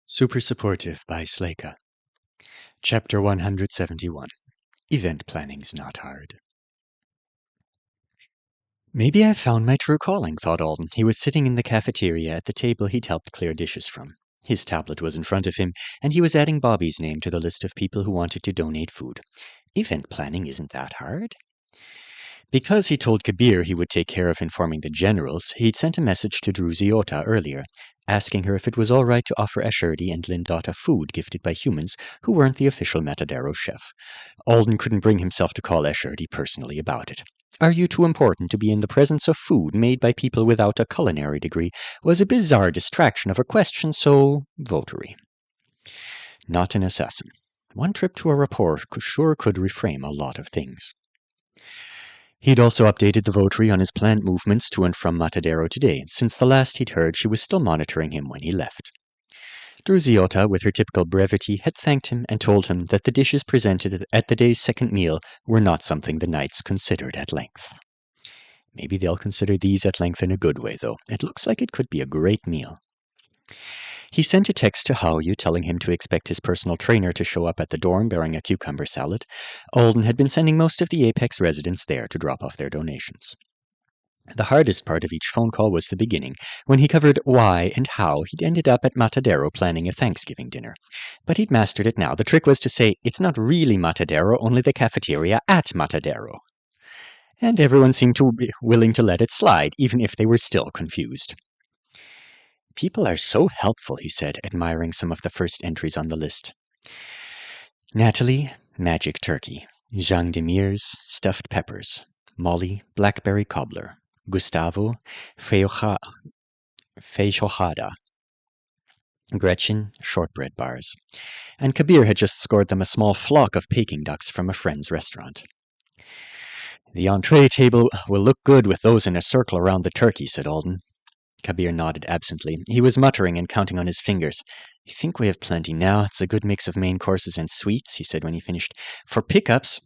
Super Supportive by Sleyca. Chapter 171. Event Planning's Not Hard. Maybe I've found my true calling, thought Alden. He was sitting in the cafeteria at the table he'd helped clear dishes from. His tablet was in front of him, and he was adding Bobby's name to the list of people who wanted to donate food. Event planning isn't that hard. Because he told Kabir he would take care of informing the generals, he'd sent a message to Druziota earlier, asking her if it was all right to offer Asherdi and Lindota food gifted by humans who weren't the official Matadero chef. Alden couldn't bring himself to call Asherdi personally about it. Are you too important to be in the presence of food made by people without a culinary degree was a bizarre distraction of a question so votary. Not an assassin. One trip to a rapport sure could reframe a lot of things. He'd also updated the votary on his planned movements to and from Matadero today. Since the last he'd heard, she was still monitoring him when he left. Druziota, with her typical brevity, had thanked him and told him that the dishes presented at the day's second meal were not something the knights considered at length. Maybe they'll consider these at length in a good way, though. It looks like it could be a great meal. He sent a text to Haoyu telling him to expect his personal trainer to show up at the dorm bearing a cucumber salad. Alden had been sending most of the Apex residents there to drop off their donations. The hardest part of each phone call was the beginning, when he covered why and how he'd ended up at Matadero planning a Thanksgiving dinner. But he'd mastered it now. The trick was to say, it's not really Matadero, only the cafeteria at Matadero. And everyone seemed to be willing to let it slide, even if they were still confused. People are so helpful, he said, admiring some of the first entries on the list. Natalie, magic turkey. Jean Demirs, stuffed peppers. Molly, blackberry cobbler. Gustavo, feijoada. Gretchen, shortbread bars. And Kabir had just scored them a small flock of Peking ducks from a friend's restaurant. The entree table will look good with those in a circle around the turkey, said Alden. Kabir nodded absently. He was muttering and counting on his fingers. I think we have plenty now. It's a good mix of main courses and sweets, he said when he finished. For pickups,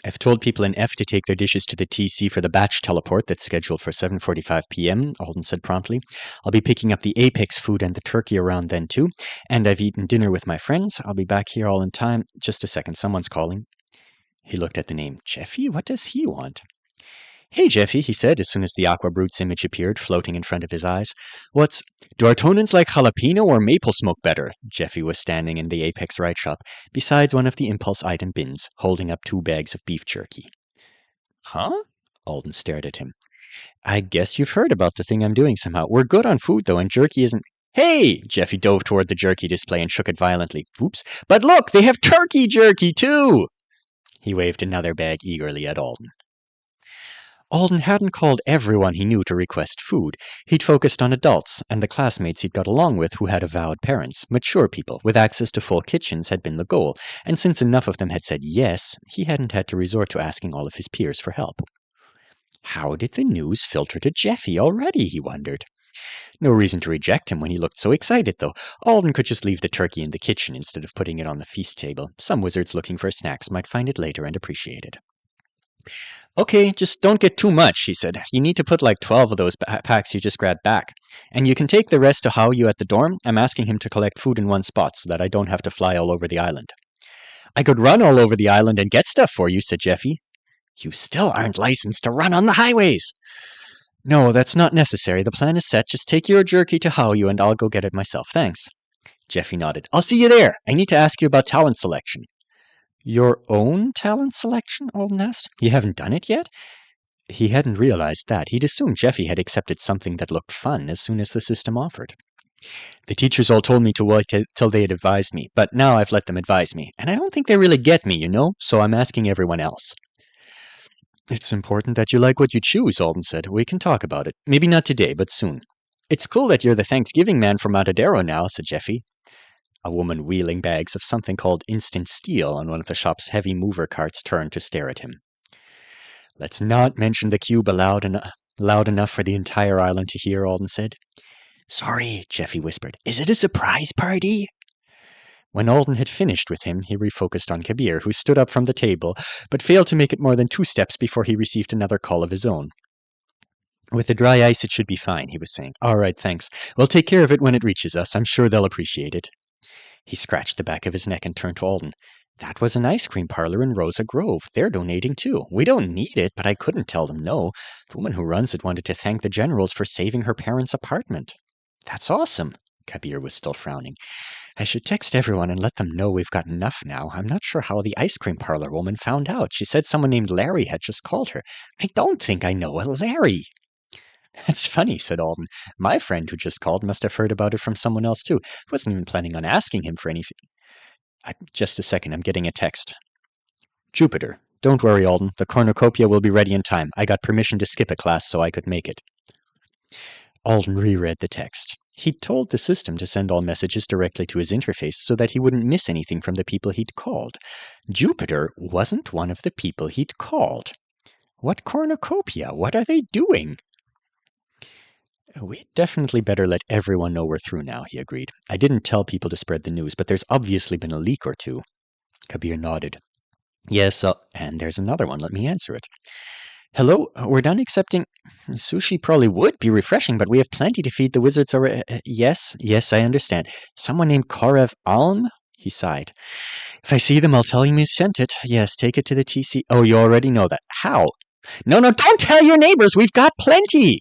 I've told people in F to take their dishes to the TC for the batch teleport that's scheduled for 7:45 p.m., Alden said promptly. I'll be picking up the Apex food and the turkey around then, too. And I've eaten dinner with my friends. I'll be back here all in time. Just a second, someone's calling. He looked at the name. Jeffy? What does he want? Hey, Jeffy, he said as soon as the Aqua Brutes image appeared, floating in front of his eyes. Do Artonans like jalapeno or maple smoke better? Jeffy was standing in the Apex Ride shop, besides one of the impulse item bins, holding up 2 bags of beef jerky. Huh? Alden stared at him. I guess you've heard about the thing I'm doing somehow. We're good on food, though, and jerky isn't... Hey! Jeffy dove toward the jerky display and shook it violently. Oops. But look, they have turkey jerky, too! He waved another bag eagerly at Alden. Alden hadn't called everyone he knew to request food. He'd focused on adults, and the classmates he'd got along with who had avowed parents. Mature people with access to full kitchens had been the goal, and since enough of them had said yes, he hadn't had to resort to asking all of his peers for help. How did the news filter to Jeffy already, he wondered. No reason to reject him when he looked so excited, though. Alden could just leave the turkey in the kitchen instead of putting it on the feast table. Some wizards looking for snacks might find it later and appreciate it. Okay, just don't get too much, he said. You need to put like 12 of those packs you just grabbed back. And you can take the rest to Haoyu at the dorm. I'm asking him to collect food in one spot so that I don't have to fly all over the island. I could run all over the island and get stuff for you, said Jeffy. You still aren't licensed to run on the highways. No, that's not necessary. The plan is set. Just take your jerky to Haoyu and I'll go get it myself. Thanks. Jeffy nodded. I'll see you there. I need to ask you about talent selection. Your own talent selection? Alden asked. You haven't done it yet? He hadn't realized that. He'd assumed Jeffy had accepted something that looked fun as soon as the system offered. The teachers all told me to wait till they had advised me, but now I've let them advise me. And I don't think they really get me, so I'm asking everyone else. It's important that you like what you choose, Alden said. We can talk about it. Maybe not today, but soon. It's cool that you're the Thanksgiving man from Matadero now, said Jeffy. A woman wheeling bags of something called instant steel on one of the shop's heavy mover carts turned to stare at him. Let's not mention the cube loud enough for the entire island to hear, Alden said. Sorry, Jeffy whispered. Is it a surprise party? When Alden had finished with him, he refocused on Kabir, who stood up from the table, but failed to make it more than 2 steps before he received another call of his own. With the dry ice, it should be fine, he was saying. All right, thanks. We'll take care of it when it reaches us. I'm sure they'll appreciate it. He scratched the back of his neck and turned to Alden. That was an ice cream parlor in Rosa Grove. They're donating too. We don't need it, but I couldn't tell them no. The woman who runs it wanted to thank the Generals for saving her parents' apartment. That's awesome. Kabir was still frowning. I should text everyone and let them know we've got enough now. I'm not sure how the ice cream parlor woman found out. She said someone named Larry had just called her. I don't think I know a Larry. That's funny, said Alden. My friend who just called must have heard about it from someone else too. I wasn't even planning on asking him for anything. Just a second, I'm getting a text. Jupiter. Don't worry, Alden. The cornucopia will be ready in time. I got permission to skip a class so I could make it. Alden reread the text. He'd told the system to send all messages directly to his interface so that he wouldn't miss anything from the people he'd called. Jupiter wasn't one of the people he'd called. What cornucopia? What are they doing? We'd definitely better let everyone know we're through now, he agreed. I didn't tell people to spread the news, but there's obviously been a leak or two. Kabir nodded. Yes, and there's another one. Let me answer it. Hello, we're done accepting... Sushi probably would be refreshing, but we have plenty to feed the wizards already. Yes, I understand. Someone named Korev Alm? He sighed. If I see them, I'll tell him you sent it. Yes, take it to the TC... Oh, you already know that. How? No, don't tell your neighbors! We've got plenty!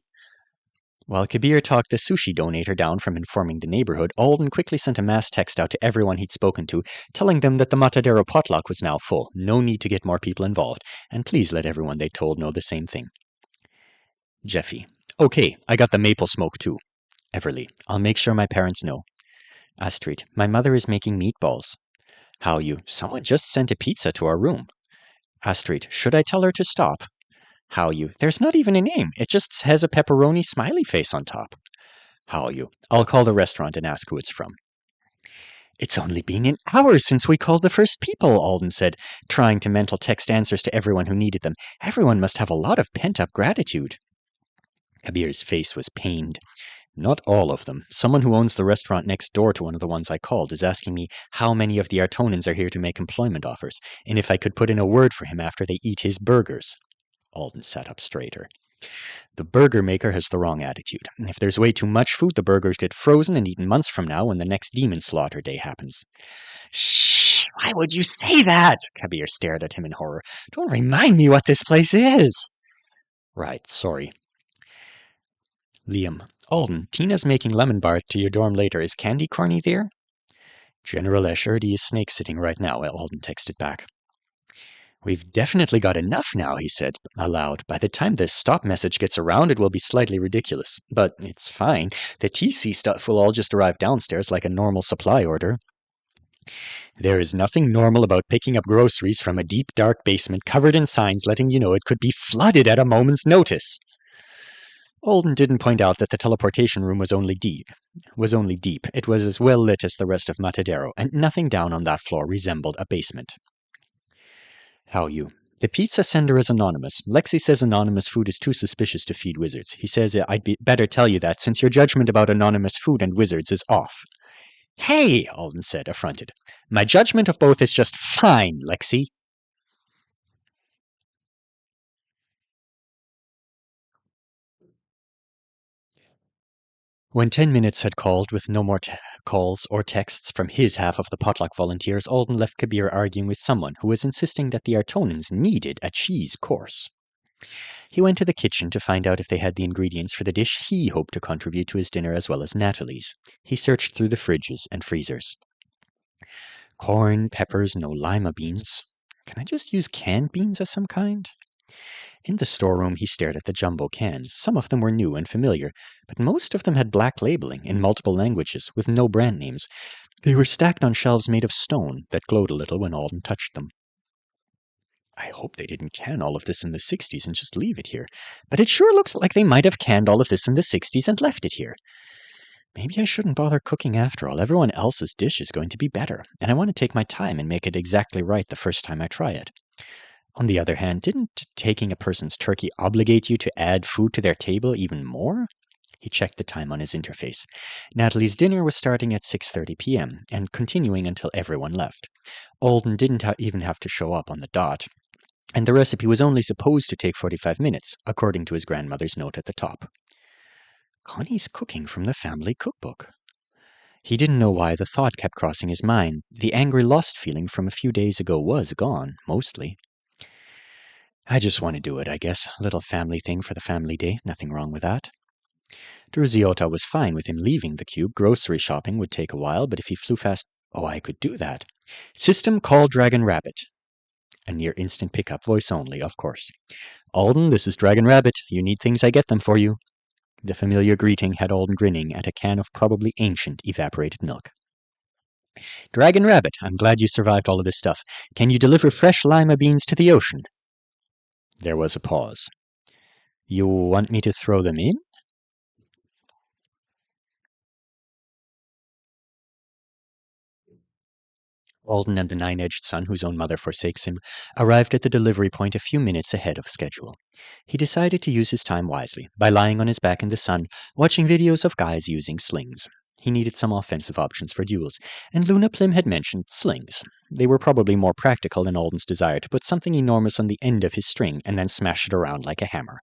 While Kabir talked the sushi donator down from informing the neighborhood, Alden quickly sent a mass text out to everyone he'd spoken to, telling them that the Matadero potluck was now full, no need to get more people involved, and please let everyone they told know the same thing. Jeffy. Okay, I got the maple smoke too. Everly. I'll make sure my parents know. Astrid. My mother is making meatballs. How you? Someone just sent a pizza to our room. Astrid. Should I tell her to stop? How you? There's not even a name. It just has a pepperoni smiley face on top. How you? I'll call the restaurant and ask who it's from. It's only been an hour since we called the first people, Alden said, trying to mental text answers to everyone who needed them. Everyone must have a lot of pent-up gratitude. Kabir's face was pained. Not all of them. Someone who owns the restaurant next door to one of the ones I called is asking me how many of the Artonans are here to make employment offers, and if I could put in a word for him after they eat his burgers. Alden sat up straighter. The burger maker has the wrong attitude. If there's way too much food, the burgers get frozen and eaten months from now when the next demon slaughter day happens. Shh! Why would you say that? Kabir stared at him in horror. Don't remind me what this place is. Right, sorry. Liam. Alden, Tina's making lemon bath to your dorm later. Is Candy Corny there? General Escherdy is snake-sitting right now, Alden texted back. We've definitely got enough now, he said aloud. By the time this stop message gets around, it will be slightly ridiculous. But it's fine. The TC stuff will all just arrive downstairs like a normal supply order. There is nothing normal about picking up groceries from a deep, dark basement covered in signs letting you know it could be flooded at a moment's notice. Alden didn't point out that the teleportation room was only deep. It was as well lit as the rest of Matadero, and nothing down on that floor resembled a basement. How you? The pizza sender is anonymous. Lexi says anonymous food is too suspicious to feed wizards. He says I'd better tell you that since your judgment about anonymous food and wizards is off. Hey, Alden said, affronted. My judgment of both is just fine, Lexi. When 10 minutes had called with no more calls or texts from his half of the potluck volunteers, Alden left Kabir arguing with someone who was insisting that the Artonans needed a cheese course. He went to the kitchen to find out if they had the ingredients for the dish he hoped to contribute to his dinner as well as Natalie's. He searched through the fridges and freezers. Corn, peppers, no lima beans. Can I just use canned beans of some kind? In the storeroom, he stared at the jumbo cans. Some of them were new and familiar, but most of them had black labeling in multiple languages with no brand names. They were stacked on shelves made of stone that glowed a little when Alden touched them. I hope they didn't can all of this in the 60s and just leave it here, but it sure looks like they might have canned all of this in the 60s and left it here. Maybe I shouldn't bother cooking after all. Everyone else's dish is going to be better, and I want to take my time and make it exactly right the first time I try it. On the other hand, didn't taking a person's turkey obligate you to add food to their table even more? He checked the time on his interface. Natalie's dinner was starting at 6:30 p.m. and continuing until everyone left. Alden didn't even have to show up on the dot, and the recipe was only supposed to take 45 minutes, according to his grandmother's note at the top. Connie's cooking from the family cookbook. He didn't know why the thought kept crossing his mind. The angry lost feeling from a few days ago was gone, mostly. I just want to do it, I guess. A little family thing for the family day. Nothing wrong with that. Druziota was fine with him leaving the cube. Grocery shopping would take a while, but if he flew fast... Oh, I could do that. System call Dragon Rabbit. A near instant pickup, voice only, of course. Alden, this is Dragon Rabbit. You need things, I get them for you. The familiar greeting had Alden grinning at a can of probably ancient evaporated milk. Dragon Rabbit, I'm glad you survived all of this stuff. Can you deliver fresh lima beans to the ocean? There was a pause. You want me to throw them in? Alden and the nine-edged son, whose own mother forsakes him, arrived at the delivery point a few minutes ahead of schedule. He decided to use his time wisely, by lying on his back in the sun, watching videos of guys using slings. He needed some offensive options for duels, and Luna Plim had mentioned slings. They were probably more practical than Alden's desire to put something enormous on the end of his string and then smash it around like a hammer.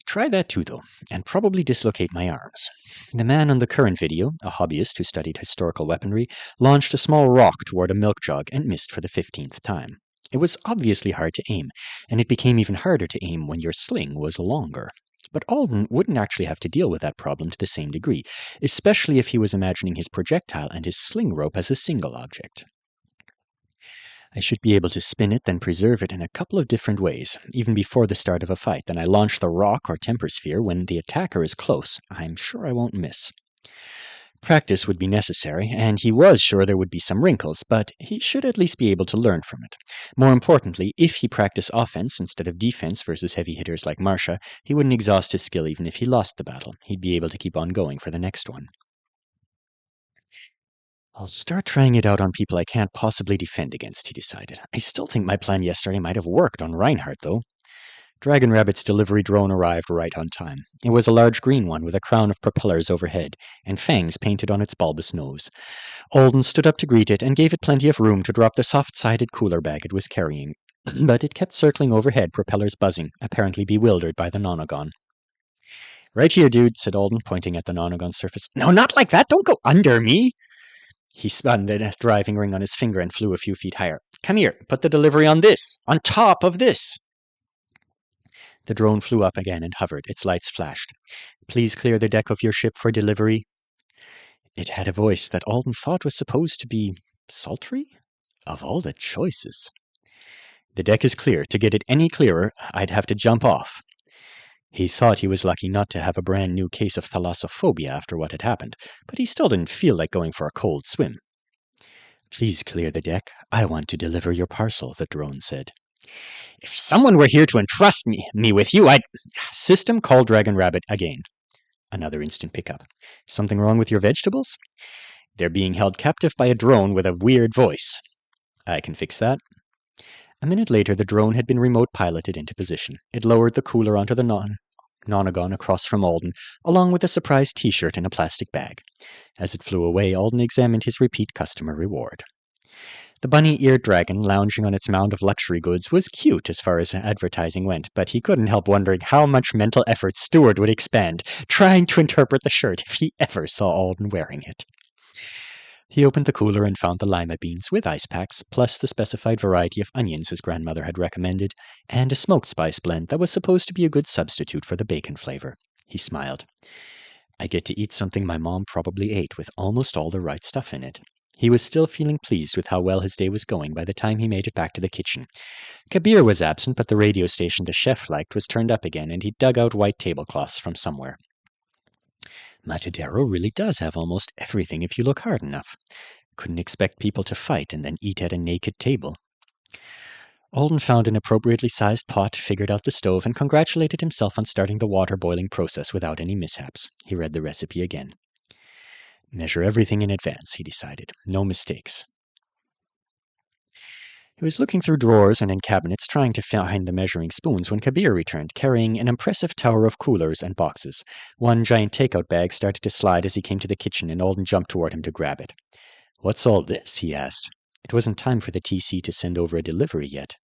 Try that too, though, and probably dislocate my arms. The man on the current video, a hobbyist who studied historical weaponry, launched a small rock toward a milk jug and missed for the 15th time. It was obviously hard to aim, and it became even harder to aim when your sling was longer. But Alden wouldn't actually have to deal with that problem to the same degree, especially if he was imagining his projectile and his sling rope as a single object. I should be able to spin it, then preserve it in a couple of different ways, even before the start of a fight. Then I launch the rock or temper sphere when the attacker is close. I'm sure I won't miss. Practice would be necessary, and he was sure there would be some wrinkles, but he should at least be able to learn from it. More importantly, if he practiced offense instead of defense versus heavy hitters like Marcia, he wouldn't exhaust his skill even if he lost the battle. He'd be able to keep on going for the next one. I'll start trying it out on people I can't possibly defend against, he decided. I still think my plan yesterday might have worked on Reinhardt, though. Dragon Rabbit's delivery drone arrived right on time. It was a large green one with a crown of propellers overhead, and fangs painted on its bulbous nose. Alden stood up to greet it and gave it plenty of room to drop the soft-sided cooler bag it was carrying. But it kept circling overhead, propellers buzzing, apparently bewildered by the nonagon. Right here, dude, said Alden, pointing at the nonagon's surface. No, not like that! Don't go under me! He spun the driving ring on his finger and flew a few feet higher. Come here, put the delivery on this, on top of this. The drone flew up again and hovered. Its lights flashed. Please clear the deck of your ship for delivery. It had a voice that Alden thought was supposed to be sultry? Of all the choices. The deck is clear. To get it any clearer, I'd have to jump off. He thought he was lucky not to have a brand new case of thalassophobia after what had happened, but he still didn't feel like going for a cold swim. Please clear the deck. I want to deliver your parcel, the drone said. If someone were here to entrust me with you, I'd... System call Dragon Rabbit again. Another instant pickup. Something wrong with your vegetables? They're being held captive by a drone with a weird voice. I can fix that. A minute later, the drone had been remote piloted into position. It lowered the cooler onto the nonagon across from Alden, along with a surprise T-shirt in a plastic bag. As it flew away, Alden examined his repeat customer reward. The bunny-eared dragon, lounging on its mound of luxury goods, was cute as far as advertising went, but he couldn't help wondering how much mental effort Stewart would expend trying to interpret the shirt if he ever saw Alden wearing it. He opened the cooler and found the lima beans with ice packs, plus the specified variety of onions his grandmother had recommended, and a smoked spice blend that was supposed to be a good substitute for the bacon flavor. He smiled. I get to eat something my mom probably ate with almost all the right stuff in it. He was still feeling pleased with how well his day was going by the time he made it back to the kitchen. Kabir was absent, but the radio station the chef liked was turned up again, and he dug out white tablecloths from somewhere. Matadero really does have almost everything if you look hard enough. Couldn't expect people to fight and then eat at a naked table. Alden found an appropriately sized pot, figured out the stove, and congratulated himself on starting the water boiling process without any mishaps. He read the recipe again. Measure everything in advance, he decided. No mistakes. He was looking through drawers and in cabinets trying to find the measuring spoons when Kabir returned, carrying an impressive tower of coolers and boxes. One giant takeout bag started to slide as he came to the kitchen, and Alden jumped toward him to grab it. What's all this? He asked. It wasn't time for the TC to send over a delivery yet.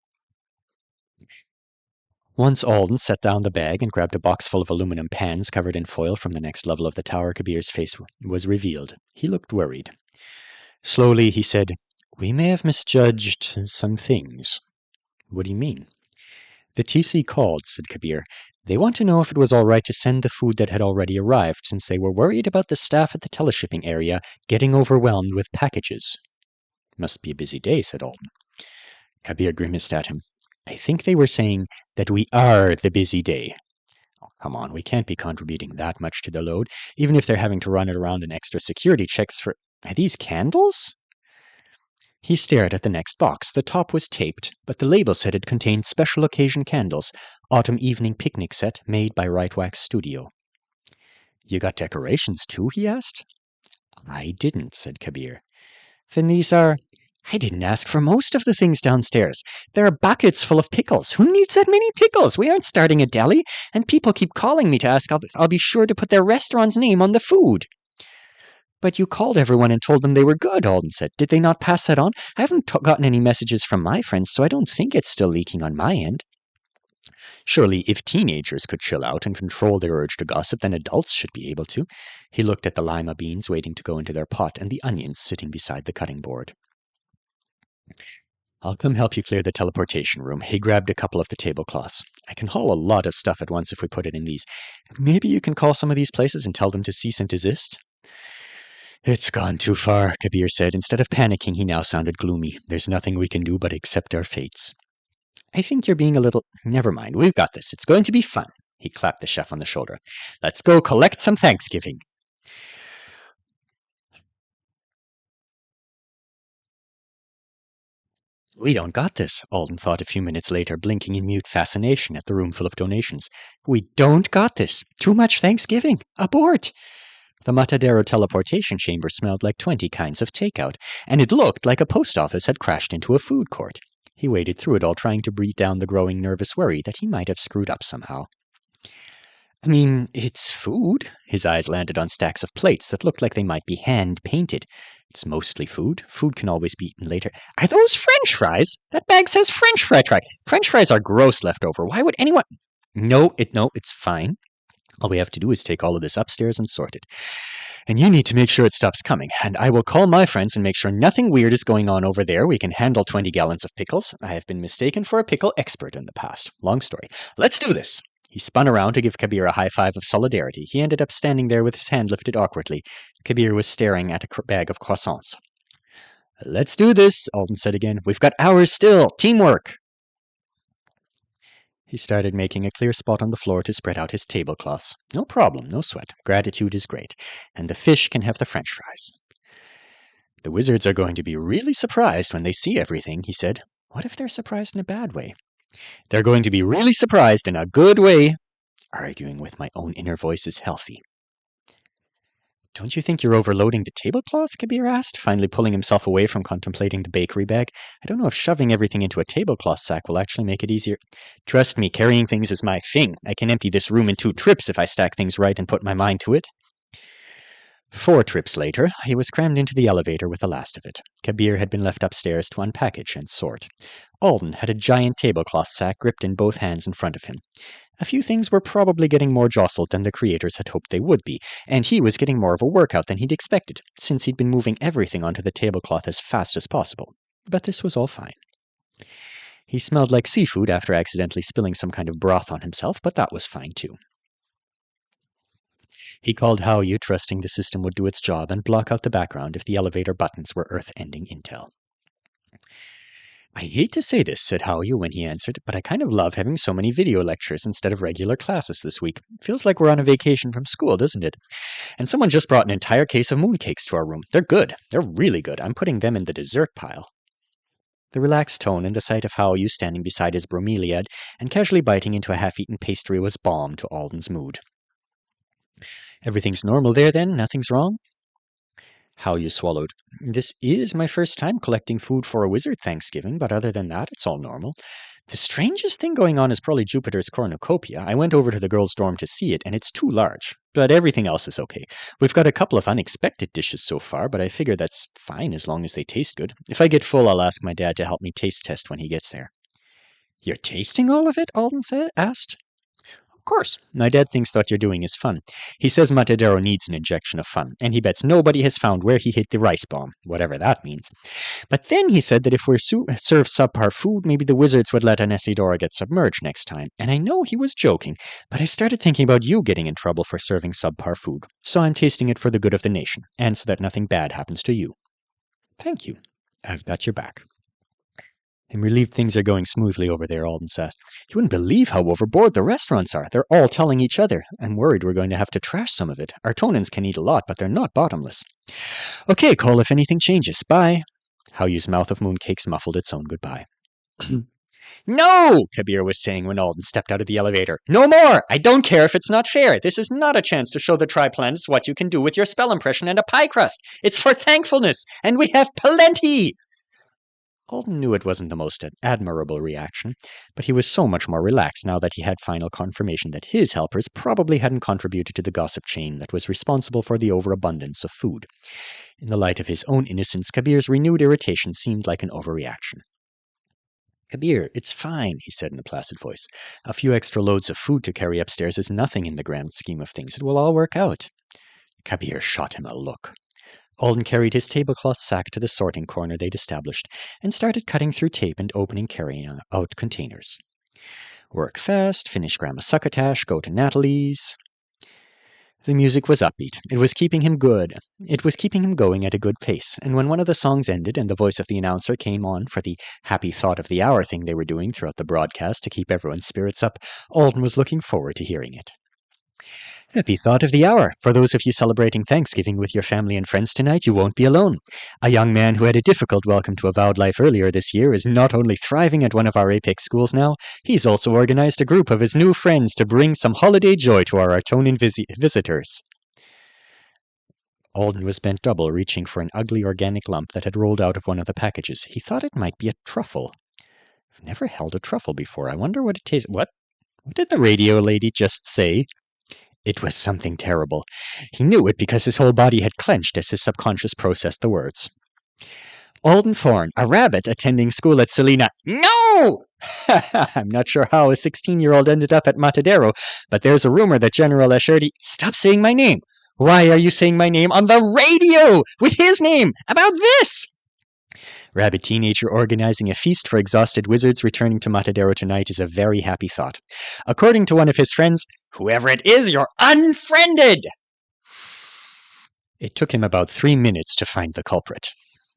Once Alden set down the bag and grabbed a box full of aluminum pans covered in foil from the next level of the tower, Kabir's face was revealed. He looked worried. Slowly, he said, "We may have misjudged some things." "What do you mean?" "The TC called," said Kabir. "They want to know if it was all right to send the food that had already arrived, since they were worried about the staff at the teleshipping area getting overwhelmed with packages." "Must be a busy day," said Alden. Kabir grimaced at him. "I think they were saying that we are the busy day." "Oh, come on, we can't be contributing that much to the load, even if they're having to run it around in extra security checks for... Are these candles?" He stared at the next box. The top was taped, but the label said it contained special occasion candles, autumn evening picnic set made by Right Wax Studio. "You got decorations too?" he asked. "I didn't," said Kabir. "Then these are... I didn't ask for most of the things downstairs. There are buckets full of pickles. Who needs that many pickles? We aren't starting a deli, and people keep calling me to ask I'll be sure to put their restaurant's name on the food." "But you called everyone and told them they were good," Alden said. "Did they not pass that on? I haven't gotten any messages from my friends, so I don't think it's still leaking on my end." Surely, if teenagers could chill out and control their urge to gossip, then adults should be able to. He looked at the lima beans waiting to go into their pot and the onions sitting beside the cutting board. "I'll come help you clear the teleportation room." He grabbed a couple of the tablecloths. "I can haul a lot of stuff at once if we put it in these. Maybe you can call some of these places and tell them to cease and desist?" "It's gone too far," Kabir said. Instead of panicking, he now sounded gloomy. "There's nothing we can do but accept our fates." "I think you're being a little... Never mind, we've got this. It's going to be fun." He clapped the chef on the shoulder. "Let's go collect some Thanksgiving." "We don't got this," Alden thought a few minutes later, blinking in mute fascination at the room full of donations. "We don't got this. Too much Thanksgiving. Abort." The Matadero teleportation chamber smelled like 20 kinds of takeout, and it looked like a post office had crashed into a food court. He waded through it all, trying to breathe down the growing nervous worry that he might have screwed up somehow. "I mean, it's food." His eyes landed on stacks of plates that looked like they might be hand-painted. "It's mostly food. Food can always be eaten later." "Are those French fries? That bag says French fry try. French fries are gross leftover. Why would anyone..." No, it's fine. All we have to do is take all of this upstairs and sort it. And you need to make sure it stops coming. And I will call my friends and make sure nothing weird is going on over there. We can handle 20 gallons of pickles. I have been mistaken for a pickle expert in the past. Long story. Let's do this." He spun around to give Kabir a high five of solidarity. He ended up standing there with his hand lifted awkwardly. Kabir was staring at a bag of croissants. "Let's do this," Alden said again. "We've got hours still. Teamwork." He started making a clear spot on the floor to spread out his tablecloths. "No problem, no sweat. Gratitude is great. And the fish can have the French fries." "The wizards are going to be really surprised when they see everything," he said. "What if they're surprised in a bad way?" "They're going to be really surprised in a good way." Arguing with my own inner voice is healthy. "Don't you think you're overloading the tablecloth?" Kabir asked, finally pulling himself away from contemplating the bakery bag. "I don't know if shoving everything into a tablecloth sack will actually make it easier." "Trust me, carrying things is my thing. I can empty this room in 2 trips if I stack things right and put my mind to it." 4 trips later, he was crammed into the elevator with the last of it. Kabir had been left upstairs to unpackage and sort. Alden had a giant tablecloth sack gripped in both hands in front of him. A few things were probably getting more jostled than the creators had hoped they would be, and he was getting more of a workout than he'd expected, since he'd been moving everything onto the tablecloth as fast as possible. But this was all fine. He smelled like seafood after accidentally spilling some kind of broth on himself, but that was fine too. He called Haoyu, trusting the system would do its job and block out the background if the elevator buttons were Earth-ending intel. "I hate to say this," said Haoyu when he answered, "but I kind of love having so many video lectures instead of regular classes this week. Feels like we're on a vacation from school, doesn't it? And someone just brought an entire case of mooncakes to our room. They're good. They're really good. I'm putting them in the dessert pile." The relaxed tone and the sight of Haoyu standing beside his bromeliad and casually biting into a half-eaten pastry was balm to Alden's mood. "Everything's normal there, then? Nothing's wrong?" Haoyu swallowed. "This is my first time collecting food for a wizard Thanksgiving, but other than that, it's all normal. The strangest thing going on is probably Jupiter's cornucopia. I went over to the girls' dorm to see it, and it's too large. But everything else is okay. We've got a couple of unexpected dishes so far, but I figure that's fine as long as they taste good. If I get full, I'll ask my dad to help me taste test when he gets there." You're tasting all of it? Alden asked. Of course. My dad thinks what you're doing is fun. He says Matadero needs an injection of fun, and he bets nobody has found where he hid the rice bomb, whatever that means. But then he said that if we're served subpar food, maybe the wizards would let Anesidora get submerged next time. And I know he was joking, but I started thinking about you getting in trouble for serving subpar food. So I'm tasting it for the good of the nation, and so that nothing bad happens to you. Thank you. I've got your back. I'm relieved things are going smoothly over there, Alden said. You wouldn't believe how overboard the restaurants are. They're all telling each other. I'm worried we're going to have to trash some of it. Our Tonans can eat a lot, but they're not bottomless. Okay, Cole, if anything changes. Bye. Hauyu's mouth of mooncakes muffled its own goodbye. No, Kabir was saying when Alden stepped out of the elevator. No more! I don't care if it's not fair. This is not a chance to show the Triplanets what you can do with your spell impression and a pie crust. It's for thankfulness, and we have plenty! Alden knew it wasn't the most admirable reaction, but he was so much more relaxed now that he had final confirmation that his helpers probably hadn't contributed to the gossip chain that was responsible for the overabundance of food. In the light of his own innocence, Kabir's renewed irritation seemed like an overreaction. Kabir, it's fine, he said in a placid voice. A few extra loads of food to carry upstairs is nothing in the grand scheme of things. It will all work out. Kabir shot him a look. Alden carried his tablecloth sack to the sorting corner they'd established and started cutting through tape and opening carrying-out containers. Work fast, finish Grandma Succotash, go to Natalie's. The music was upbeat. It was keeping him going at a good pace, and when one of the songs ended and the voice of the announcer came on for the happy thought of the hour thing they were doing throughout the broadcast to keep everyone's spirits up, Alden was looking forward to hearing it. Happy thought of the hour. For those of you celebrating Thanksgiving with your family and friends tonight, you won't be alone. A young man who had a difficult welcome to avowed life earlier this year is not only thriving at one of our apex schools now, he's also organized a group of his new friends to bring some holiday joy to our Artonan visitors. Alden was bent double, reaching for an ugly organic lump that had rolled out of one of the packages. He thought it might be a truffle. I've never held a truffle before. I wonder what it tastes. What did the radio lady just say? It was something terrible. He knew it because his whole body had clenched as his subconscious processed the words. Alden Thorne, a rabbit attending school at Sleyca. No! I'm not sure how a 16-year-old ended up at Matadero, but there's a rumor that General Asherdi... Stop saying my name! Why are you saying my name on the radio with his name about this? Rabbit teenager organizing a feast for exhausted wizards returning to Matadero tonight is a very happy thought. According to one of his friends, whoever it is, you're unfriended! It took him about 3 minutes to find the culprit,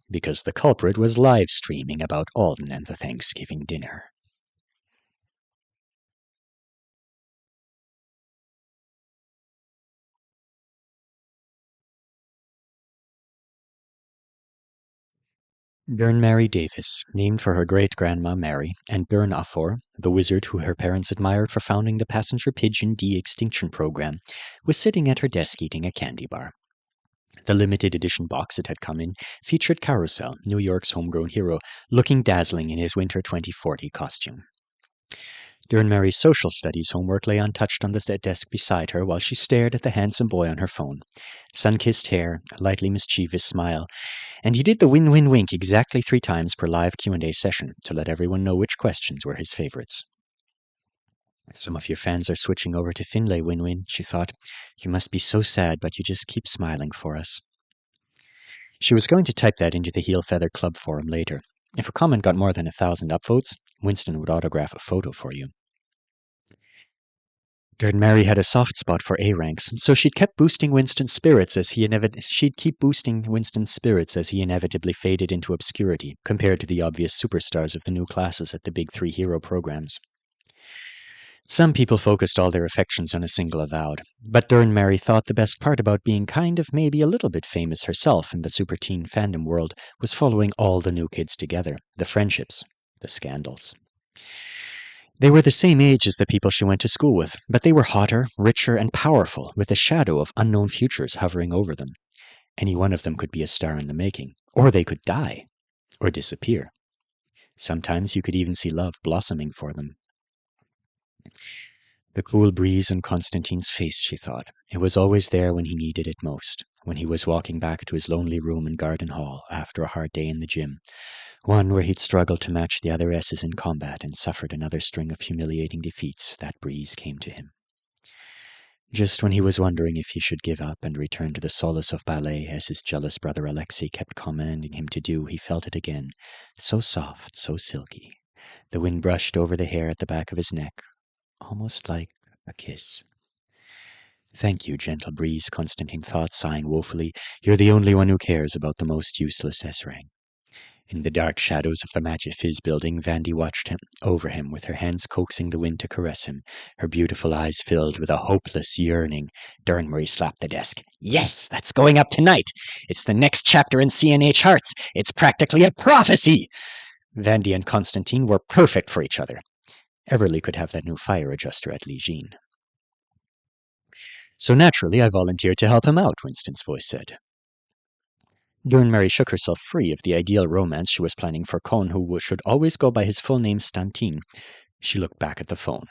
because the culprit was live streaming about Alden and the Thanksgiving dinner. Byrne Mary Davis, named for her great-grandma Mary, and Byrne Afor, the wizard who her parents admired for founding the passenger pigeon de-extinction program, was sitting at her desk eating a candy bar. The limited edition box it had come in featured Carousel, New York's homegrown hero, looking dazzling in his winter 2040 costume. Byrne Mary's social studies homework lay untouched on the desk beside her while she stared at the handsome boy on her phone. Sun-kissed hair, a lightly mischievous smile, and he did the win-win wink exactly 3 times per live Q&A session to let everyone know which questions were his favorites. Some of your fans are switching over to Finlay, Win-Win, she thought. You must be so sad, but you just keep smiling for us. She was going to type that into the Heel Feather Club forum later. If a comment got more than 1,000 upvotes, Winston would autograph a photo for you. Byrne Mary had a soft spot for A ranks, so she'd keep boosting Winston's spirits as he inevitably faded into obscurity compared to the obvious superstars of the new classes at the big 3 hero programs. Some people focused all their affections on a single avowed, but Byrne Mary thought the best part about being kind of maybe a little bit famous herself in the super teen fandom world was following all the new kids together, the friendships, the scandals. They were the same age as the people she went to school with, but they were hotter, richer, and powerful, with a shadow of unknown futures hovering over them. Any one of them could be a star in the making, or they could die, or disappear. Sometimes you could even see love blossoming for them. The cool breeze on Constantine's face, she thought. It was always there when he needed it most, when he was walking back to his lonely room in Garden Hall after a hard day in the gym, one where he'd struggled to match the other S's in combat and suffered another string of humiliating defeats, that breeze came to him. Just when he was wondering if he should give up and return to the solace of ballet, as his jealous brother Alexei kept commanding him to do, he felt it again, so soft, so silky. The wind brushed over the hair at the back of his neck, almost like a kiss. Thank you, gentle breeze, Constantine thought, sighing woefully. You're the only one who cares about the most useless S-rank. In the dark shadows of the Magic Fizz building, Vandy watched over him, with her hands coaxing the wind to caress him, her beautiful eyes filled with a hopeless yearning. Durnbury slapped the desk. Yes, that's going up tonight. It's the next chapter in CNH Hearts. It's practically a prophecy. Vandy and Constantine were perfect for each other. Everly could have that new fire adjuster at Ligine. So naturally, I volunteered to help him out, Winston's voice said. Durnbury shook herself free of the ideal romance she was planning for Con, who should always go by his full name Stantine. She looked back at the phone.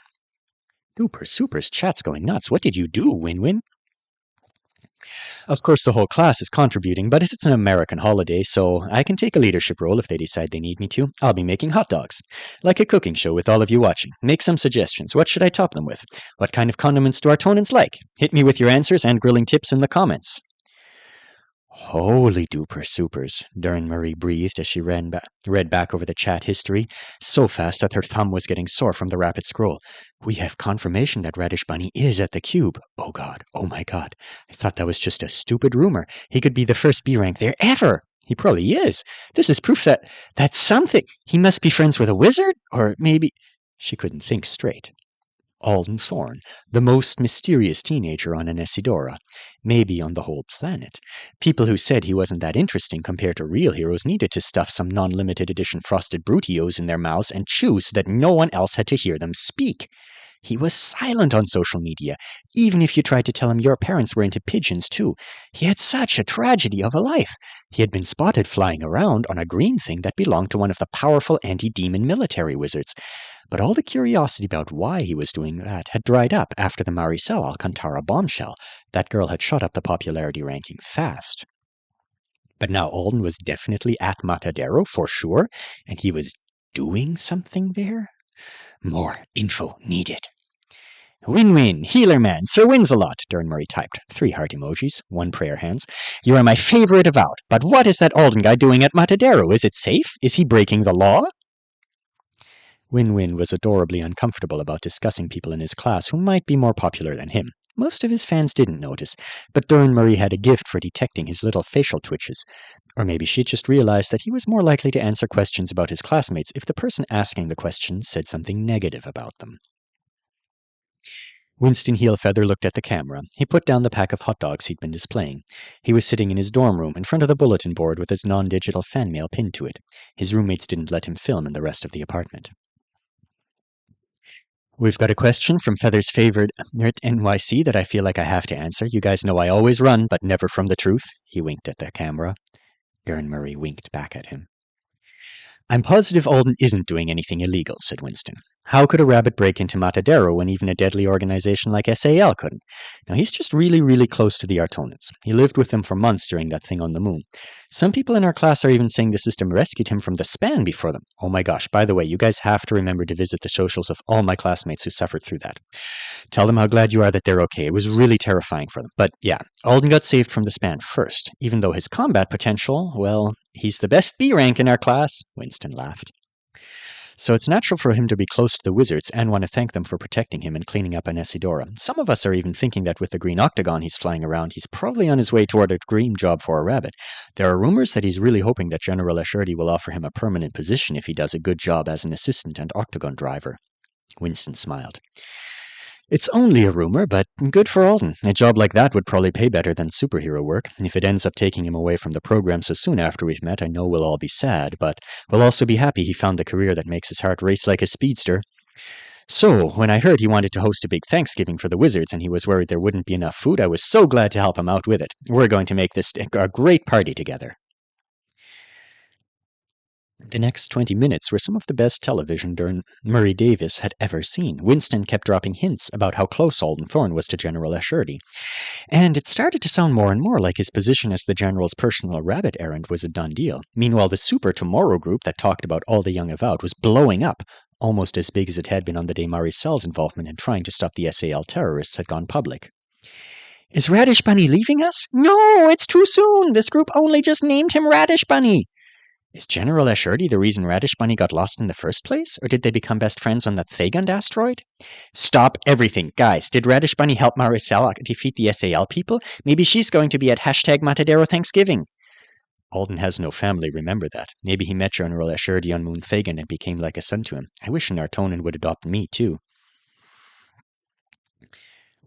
Super, Super's chat's going nuts. What did you do, Win-Win? Of course, the whole class is contributing, but it's an American holiday, so I can take a leadership role if they decide they need me to. I'll be making hot dogs. Like a cooking show with all of you watching. Make some suggestions. What should I top them with? What kind of condiments do our Tonans like? Hit me with your answers and grilling tips in the comments. Holy duper supers, Durnbury breathed as she read back over the chat history, so fast that her thumb was getting sore from the rapid scroll. We have confirmation that Radish Bunny is at the cube. Oh God, oh my God. I thought that was just a stupid rumor. He could be the first B rank there ever. He probably is. This is proof that that's something. He must be friends with a wizard? Or maybe... She couldn't think straight. Alden Thorne, the most mysterious teenager on Anesidora, maybe on the whole planet. People who said he wasn't that interesting compared to real heroes needed to stuff some non-limited edition frosted Brutios in their mouths and chew so that no one else had to hear them speak. He was silent on social media, even if you tried to tell him your parents were into pigeons too. He had such a tragedy of a life. He had been spotted flying around on a green thing that belonged to one of the powerful anti-demon military wizards. But all the curiosity about why he was doing that had dried up after the Maricel Alcantara bombshell. That girl had shot up the popularity ranking fast. But now Alden was definitely at Matadero for sure, and he was doing something there? More info needed. Win-Win, Healer Man, Sir Wins-a-Lot, Durnbury typed. 3 heart emojis, 1 prayer hands. You are my favorite of out, but what is that Alden guy doing at Matadero? Is it safe? Is he breaking the law? Win-Win was adorably uncomfortable about discussing people in his class who might be more popular than him. Most of his fans didn't notice, but Durnbury had a gift for detecting his little facial twitches. Or maybe she just realized that he was more likely to answer questions about his classmates if the person asking the question said something negative about them. Winston Heelfeather looked at the camera. He put down the pack of hot dogs he'd been displaying. He was sitting in his dorm room in front of the bulletin board with his non-digital fan mail pinned to it. His roommates didn't let him film in the rest of the apartment. We've got a question from Feather's favorite nerd NYC that I feel like I have to answer. You guys know I always run, but never from the truth. He winked at the camera. Durnbury winked back at him. I'm positive Alden isn't doing anything illegal, said Winston. How could a rabbit break into Matadero when even a deadly organization like SAL couldn't? Now, he's just really, really close to the Artonans. He lived with them for months during that thing on the moon. Some people in our class are even saying the system rescued him from the span before them. Oh my gosh, by the way, you guys have to remember to visit the socials of all my classmates who suffered through that. Tell them how glad you are that they're okay. It was really terrifying for them. But yeah, Alden got saved from the span first, even though his combat potential, well, he's the best B rank in our class, Winston laughed. So it's natural for him to be close to the wizards and want to thank them for protecting him and cleaning up Anesidora. Some of us are even thinking that with the green octagon he's flying around, he's probably on his way toward a dream job for a rabbit. There are rumors that he's really hoping that General Asherdy will offer him a permanent position if he does a good job as an assistant and octagon driver. Winston smiled. It's only a rumor, but good for Alden. A job like that would probably pay better than superhero work. If it ends up taking him away from the program so soon after we've met, I know we'll all be sad, but we'll also be happy he found the career that makes his heart race like a speedster. So, when I heard he wanted to host a big Thanksgiving for the Wizards and he was worried there wouldn't be enough food, I was so glad to help him out with it. We're going to make this a great party together. The next 20 minutes were some of the best television Murray Davis had ever seen. Winston kept dropping hints about how close Alden Thorne was to General Asherdy, and it started to sound more and more like his position as the General's personal rabbit errand was a done deal. Meanwhile, the Super Tomorrow group that talked about all the young avowed was blowing up, almost as big as it had been on the day Maricel's involvement in trying to stop the SAL terrorists had gone public. Is Radish Bunny leaving us? No, it's too soon. This group only just named him Radish Bunny. Is General Asherdy the reason Radish Bunny got lost in the first place, or did they become best friends on the Thagund asteroid? Stop everything. Guys, did Radish Bunny help Maricel defeat the SAL people? Maybe she's going to be at #Matadero Thanksgiving. Alden has no family, remember that. Maybe he met General Asherdy on Moon Thagund and became like a son to him. I wish Nartonin would adopt me, too.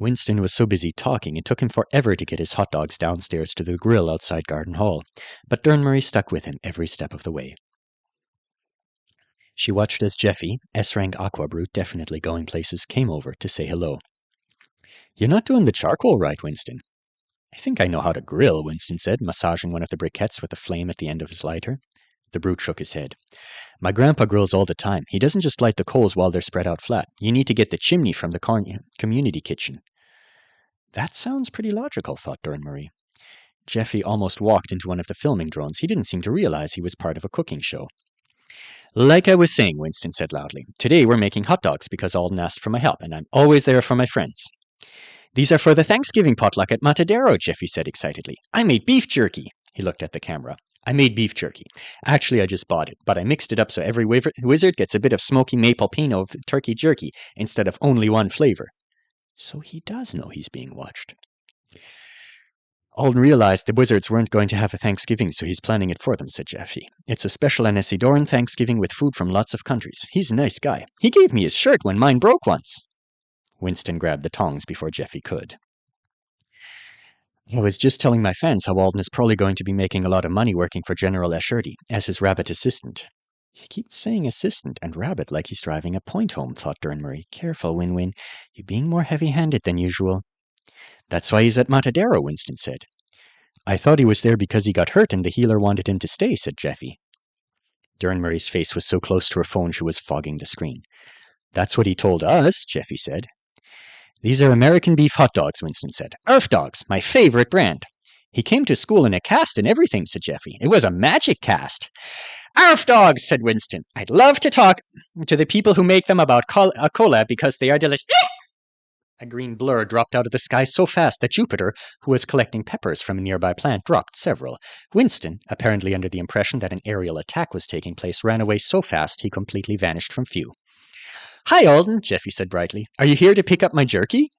Winston was so busy talking, it took him forever to get his hot dogs downstairs to the grill outside Garden Hall, but Durnmurray stuck with him every step of the way. She watched as Jeffy, S-rank Aqua Brute definitely going places, came over to say hello. You're not doing the charcoal right, Winston. I think I know how to grill, Winston said, massaging one of the briquettes with a flame at the end of his lighter. The brute shook his head. My grandpa grills all the time. He doesn't just light the coals while they're spread out flat. You need to get the chimney from the community kitchen. That sounds pretty logical, thought Durnmurray. Jeffy almost walked into one of the filming drones. He didn't seem to realize he was part of a cooking show. Like I was saying, Winston said loudly, today we're making hot dogs because Alden asked for my help, and I'm always there for my friends. These are for the Thanksgiving potluck at Matadero, Jeffy said excitedly. I made beef jerky. He looked at the camera. I made beef jerky. Actually, I just bought it, but I mixed it up so every wizard gets a bit of smoky maple pinot turkey jerky instead of only one flavor. So he does know he's being watched. Alden realized the wizards weren't going to have a Thanksgiving, so he's planning it for them, said Jeffy. It's a special Anesidoran Thanksgiving with food from lots of countries. He's a nice guy. He gave me his shirt when mine broke once. Winston grabbed the tongs before Jeffy could. I was just telling my fans how Alden is probably going to be making a lot of money working for General Asherdy as his rabbit assistant. He keeps saying assistant and rabbit like he's driving a point home, thought Durnmurray. Careful, Win-Win. You're being more heavy-handed than usual. That's why he's at Matadero, Winston said. I thought he was there because he got hurt and the healer wanted him to stay, said Jeffy. Durnmurray's face was so close to her phone she was fogging the screen. That's what he told us, Jeffy said. These are American beef hot dogs, Winston said. Earth dogs, my favorite brand. He came to school in a cast and everything, said Jeffy. It was a magic cast. Earth dogs, said Winston. I'd love to talk to the people who make them about a collab because they are delicious. A green blur dropped out of the sky so fast that Jupiter, who was collecting peppers from a nearby plant, dropped several. Winston, apparently under the impression that an aerial attack was taking place, ran away so fast he completely vanished from view. Hi, Alden, Jeffy said brightly. Are you here to pick up my jerky?